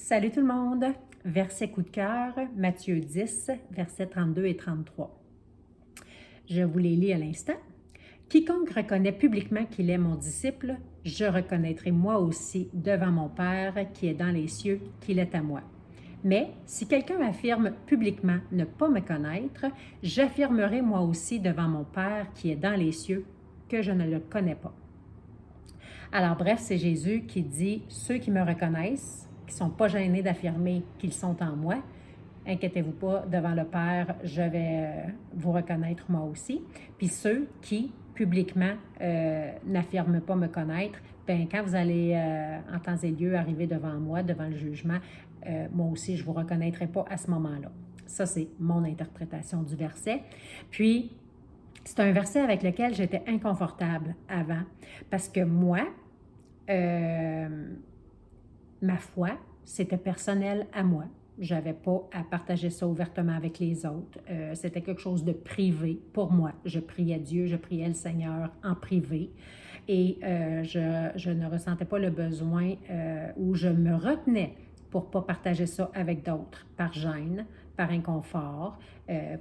Salut tout le monde! Verset coup de cœur, Matthieu 10, versets 32 et 33. Je vous les lis à l'instant. Quiconque reconnaît publiquement qu'il est mon disciple, je reconnaîtrai moi aussi devant mon Père qui est dans les cieux qu'il est à moi. Mais si quelqu'un affirme publiquement ne pas me connaître, j'affirmerai moi aussi devant mon Père qui est dans les cieux que je ne le connais pas. Alors bref, c'est Jésus qui dit, ceux qui me reconnaissent, qui ne sont pas gênés d'affirmer qu'ils sont en moi, inquiétez-vous pas, devant le Père, je vais vous reconnaître moi aussi. Puis ceux qui, publiquement, n'affirment pas me connaître, bien, quand vous allez, en temps et lieu, arriver devant moi, devant le jugement, moi aussi, je ne vous reconnaîtrai pas à ce moment-là. Ça, c'est mon interprétation du verset. Puis, c'est un verset avec lequel j'étais inconfortable avant, parce que moi, ma foi, c'était personnel à moi. Je n'avais pas à partager ça ouvertement avec les autres. C'était quelque chose de privé pour moi. Je priais Dieu, je priais le Seigneur en privé. Et je ne ressentais pas le besoin ou je me retenais pour ne pas partager ça avec d'autres, par gêne, par inconfort,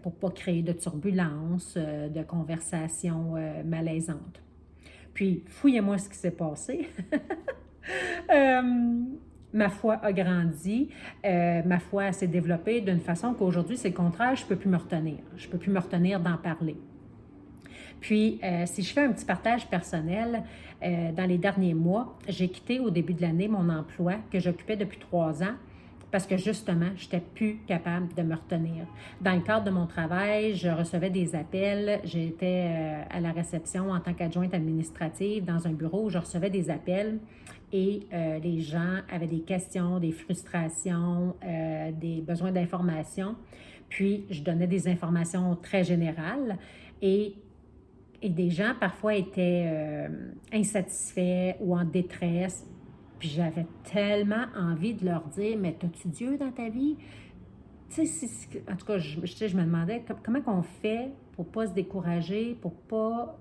pour ne pas créer de turbulences, de conversations malaisantes. Puis, fouillez-moi ce qui s'est passé. Ma foi a grandi, ma foi s'est développée d'une façon qu'aujourd'hui, c'est le contraire, je ne peux plus me retenir. Je ne peux plus me retenir d'en parler. Puis, si je fais un petit partage personnel, dans les derniers mois, j'ai quitté au début de l'année mon emploi que j'occupais depuis 3 ans parce que justement, je n'étais plus capable de me retenir. Dans le cadre de mon travail, je recevais des appels. J'étais à la réception en tant qu'adjointe administrative dans un bureau où je recevais des appels et les gens avaient des questions, des frustrations, des besoins d'informations. Puis, je donnais des informations très générales et des gens parfois étaient insatisfaits ou en détresse. Puis j'avais tellement envie de leur dire, mais t'as-tu Dieu dans ta vie? Tu sais, en tout cas, je me demandais comment on fait pour ne pas se décourager, pour pas,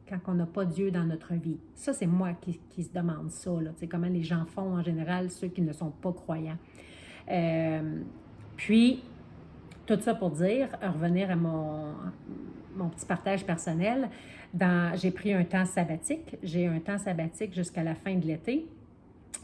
quand on n'a pas Dieu dans notre vie. Ça, c'est moi qui se demande ça, là. Tu sais, comment les gens font en général, ceux qui ne sont pas croyants. Puis, tout ça pour dire, revenir à mon petit partage personnel, j'ai pris un temps sabbatique. J'ai un temps sabbatique jusqu'à la fin de l'été.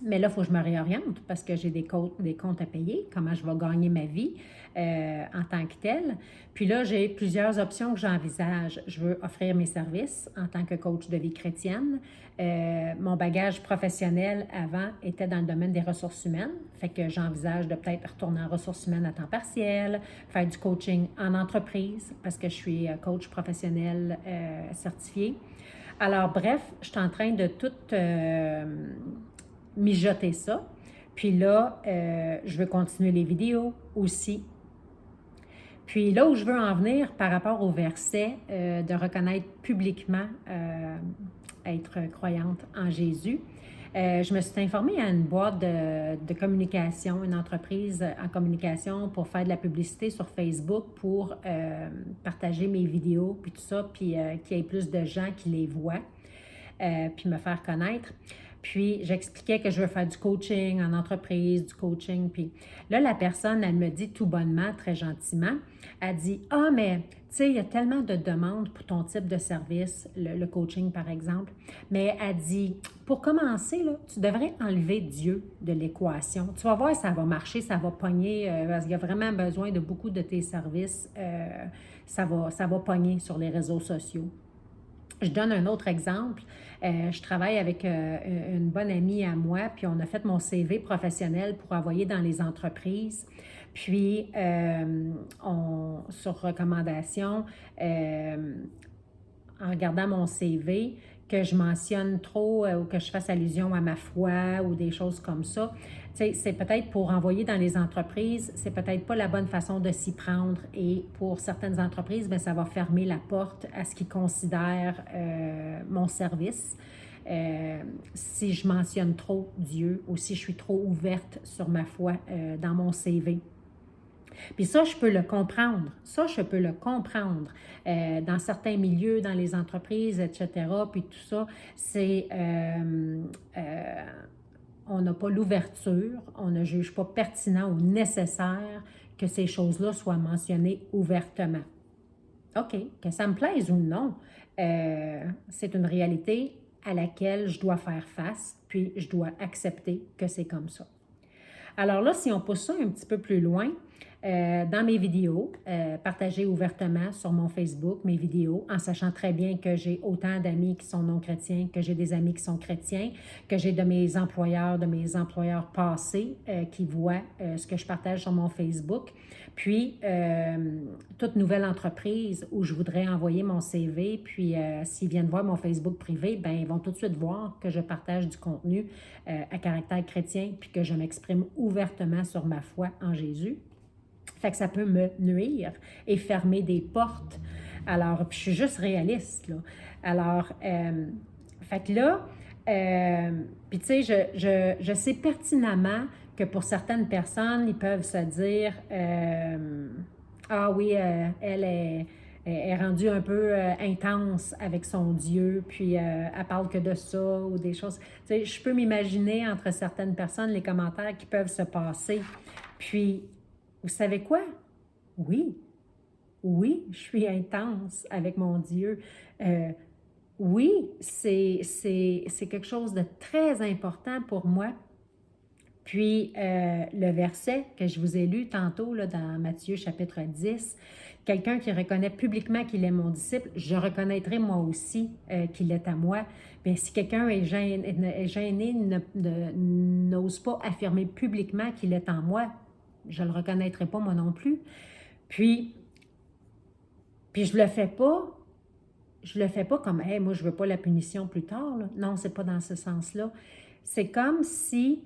Mais là, il faut que je me réoriente parce que j'ai des comptes à payer, comment je vais gagner ma vie en tant que telle. Puis là, j'ai plusieurs options que j'envisage. Je veux offrir mes services en tant que coach de vie chrétienne. Mon bagage professionnel avant était dans le domaine des ressources humaines. Fait que j'envisage de peut-être retourner en ressources humaines à temps partiel, faire du coaching en entreprise parce que je suis coach professionnel certifié. Alors, bref, je suis en train de tout mijoter ça. Puis là, je veux continuer les vidéos aussi. Puis là où je veux en venir par rapport au verset de reconnaître publiquement être croyante en Jésus, je me suis informée à une boîte de communication, une entreprise en communication pour faire de la publicité sur Facebook pour partager mes vidéos, puis tout ça, puis qu'il y ait plus de gens qui les voient, puis me faire connaître. Puis, j'expliquais que je veux faire du coaching en entreprise, du coaching. Puis là, la personne, elle me dit tout bonnement, très gentiment, elle dit « Ah, mais tu sais, il y a tellement de demandes pour ton type de service, le coaching par exemple. » Mais elle dit « Pour commencer, là, tu devrais enlever Dieu de l'équation. Tu vas voir, ça va marcher, ça va pogner, parce qu'il y a vraiment besoin de beaucoup de tes services. Ça va pogner sur les réseaux sociaux. » Je donne un autre exemple. Je travaille avec une bonne amie à moi, puis on a fait mon CV professionnel pour envoyer dans les entreprises. Puis, sur recommandation, en regardant mon CV, que je mentionne trop ou que je fasse allusion à ma foi ou des choses comme ça. Tu sais, c'est peut-être pour envoyer dans les entreprises, c'est peut-être pas la bonne façon de s'y prendre et pour certaines entreprises, bien, ça va fermer la porte à ce qu'ils considèrent mon service. Si je mentionne trop Dieu ou si je suis trop ouverte sur ma foi dans mon CV. Puis ça, je peux le comprendre. Ça, je peux le comprendre. Dans certains milieux, dans les entreprises, etc., puis tout ça, c'est... on n'a pas l'ouverture, on ne juge pas pertinent ou nécessaire que ces choses-là soient mentionnées ouvertement. OK, que ça me plaise ou non, c'est une réalité à laquelle je dois faire face, puis je dois accepter que c'est comme ça. Alors là, si on pousse ça un petit peu plus loin, dans mes vidéos, partagées ouvertement sur mon Facebook, mes vidéos, en sachant très bien que j'ai autant d'amis qui sont non chrétiens, que j'ai des amis qui sont chrétiens, que j'ai de mes employeurs passés qui voient ce que je partage sur mon Facebook. Puis, toute nouvelle entreprise où je voudrais envoyer mon CV, puis s'ils viennent voir mon Facebook privé, bien, ils vont tout de suite voir que je partage du contenu à caractère chrétien, puis que je m'exprime ouvertement sur ma foi en Jésus. Fait que ça peut me nuire et fermer des portes. Alors, puis je suis juste réaliste, là. Alors, fait que là, puis tu sais, je sais pertinemment que pour certaines personnes, ils peuvent se dire ah oui, elle est rendue un peu intense avec son Dieu, puis elle parle que de ça ou des choses. Tu sais, je peux m'imaginer entre certaines personnes les commentaires qui peuvent se passer. Puis, vous savez quoi? Oui, oui, je suis intense avec mon Dieu. Oui, c'est quelque chose de très important pour moi. Puis, le verset que je vous ai lu tantôt là, dans Matthieu chapitre 10, quelqu'un qui reconnaît publiquement qu'il est mon disciple, je reconnaîtrai moi aussi qu'il est à moi. Bien, si quelqu'un est gêné n'ose pas affirmer publiquement qu'il est en moi, je ne le reconnaîtrai pas moi non plus. Puis je le fais pas. Je le fais pas comme hey, moi je veux pas la punition plus tard. Là. Non, c'est pas dans ce sens-là. C'est comme si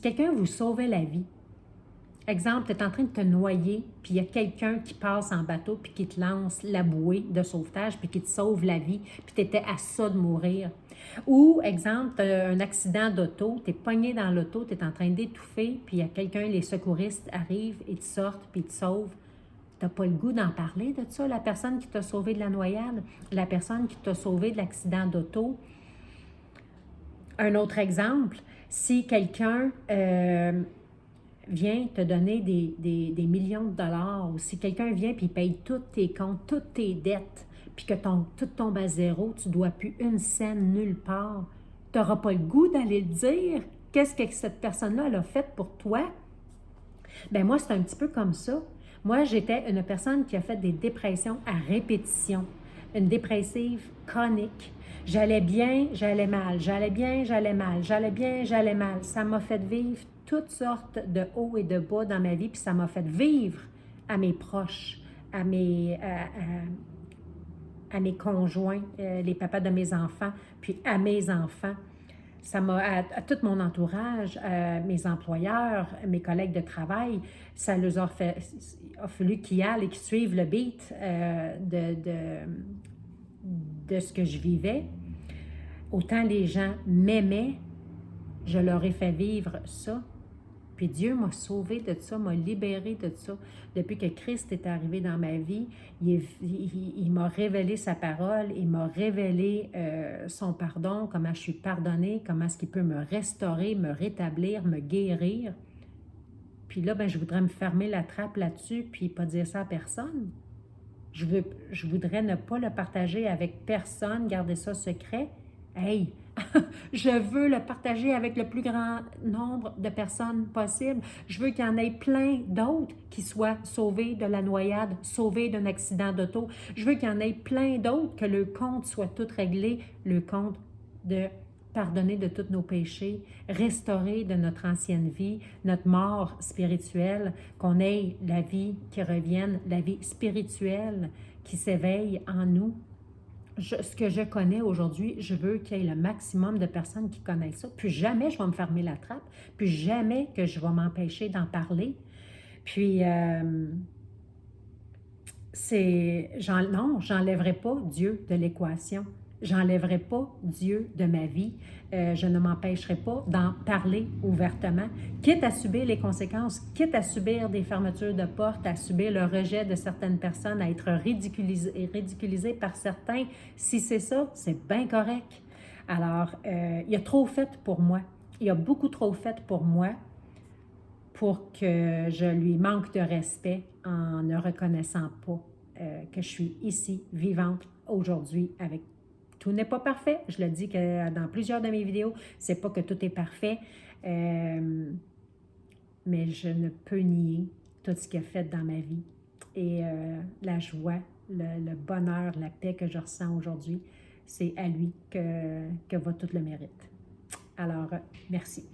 quelqu'un vous sauvait la vie. Exemple, tu es en train de te noyer, puis il y a quelqu'un qui passe en bateau, puis qui te lance la bouée de sauvetage, puis qui te sauve la vie, puis tu étais à ça de mourir. Ou, exemple, tu as un accident d'auto, tu es pogné dans l'auto, tu es en train d'étouffer, puis il y a quelqu'un, les secouristes arrivent et te sortent, puis te sauvent. Tu n'as pas le goût d'en parler de ça, la personne qui t'a sauvé de la noyade, la personne qui t'a sauvé de l'accident d'auto. Un autre exemple, si quelqu'un vient te donner des millions de dollars, ou si quelqu'un vient et paye tous tes comptes, toutes tes dettes, puis que tout tombe à zéro, tu ne dois plus une scène nulle part, tu n'auras pas le goût d'aller le dire. Qu'est-ce que cette personne-là elle a fait pour toi? Bien, moi, c'est un petit peu comme ça. Moi, j'étais une personne qui a fait des dépressions à répétition, une dépressive chronique. J'allais bien, j'allais mal, j'allais bien, j'allais mal, j'allais bien, j'allais mal. Ça m'a fait vivre toutes sortes de hauts et de bas dans ma vie, puis ça m'a fait vivre à mes proches, à mes conjoints, les papas de mes enfants, puis à mes enfants. Ça m'a, à tout mon entourage, mes employeurs, mes collègues de travail, ça leur a fallu qu'ils aillent et qu'ils suivent le beat de ce que je vivais. Autant les gens m'aimaient, je leur ai fait vivre ça. Puis Dieu m'a sauvé de ça, m'a libéré de ça. Depuis que Christ est arrivé dans ma vie, il m'a révélé sa parole, il m'a révélé son pardon, comment je suis pardonnée, comment est-ce qu'il peut me restaurer, me rétablir, me guérir. Puis là, ben, je voudrais me fermer la trappe là-dessus, puis pas dire ça à personne. Je voudrais ne pas le partager avec personne, garder ça secret. Hey, je veux le partager avec le plus grand nombre de personnes possible. Je veux qu'il y en ait plein d'autres qui soient sauvés de la noyade, sauvés d'un accident d'auto. Je veux qu'il y en ait plein d'autres, que le compte soit tout réglé, le compte de pardonner de tous nos péchés, restaurer de notre ancienne vie, notre mort spirituelle, qu'on ait la vie qui revienne, la vie spirituelle qui s'éveille en nous. Ce que je connais aujourd'hui, je veux qu'il y ait le maximum de personnes qui connaissent ça. Puis jamais je vais me fermer la trappe, puis jamais que je vais m'empêcher d'en parler. Puis, non, j'enlèverai pas Dieu de l'équation. J'enlèverai pas Dieu de ma vie. Je ne m'empêcherai pas d'en parler ouvertement, quitte à subir les conséquences, quitte à subir des fermetures de portes, à subir le rejet de certaines personnes, à être ridiculisé par certains. Si c'est ça, c'est bien correct. Alors, il a trop fait pour moi. il a beaucoup trop fait pour moi pour que je lui manque de respect en ne reconnaissant pas que je suis ici, vivante, aujourd'hui, avec tout n'est pas parfait. Je le dis que dans plusieurs de mes vidéos, c'est pas que tout est parfait, mais je ne peux nier tout ce qu'il a fait dans ma vie. Et la joie, le bonheur, la paix que je ressens aujourd'hui, c'est à lui que va tout le mérite. Alors, merci.